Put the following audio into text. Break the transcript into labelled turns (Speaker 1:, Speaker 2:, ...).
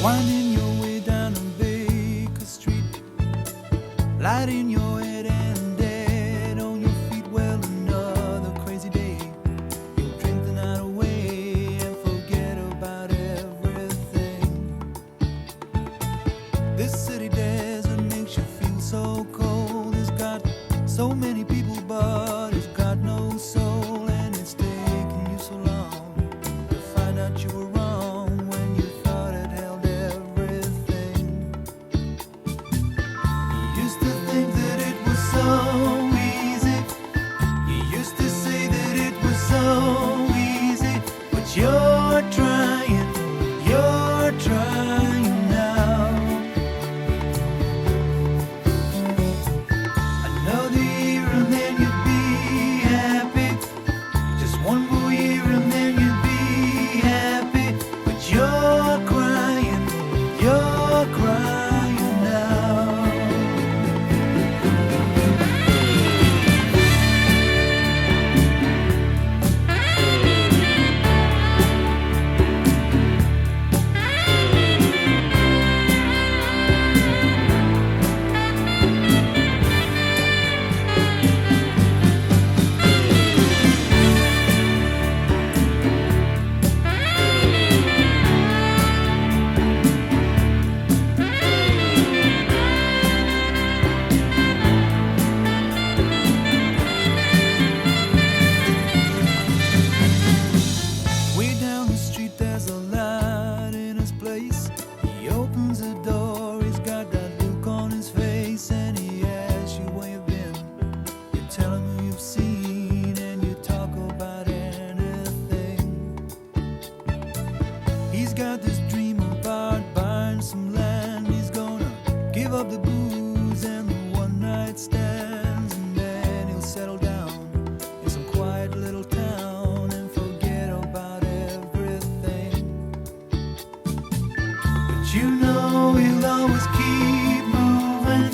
Speaker 1: Winding your way down on Baker Street, light in your head and dead on your feet. Well, another crazy day. You'll drink the night away and forget about everything. This city desert makes you feel so cold. It's got so many people, but it's got no soul. And it's taken you so long to find out you were wrong when you thought it held everything. You used to think that it was so easy. You used to say that it was so easy. But you're trying now. Another year and then you'd be happy. Just one more year and then you'd be happy. But you're crying now. Way down the street there's a light in his place. He opens the door, he's got that look on his face, and he asks you where you've been. You tell him who you've seen, and you talk about anything. He's got this dream about buying some land. He's gonna give up the booze and the one night stands, and then he'll settle down in some quiet little town and forget about everything. But you know he'll always keep moving.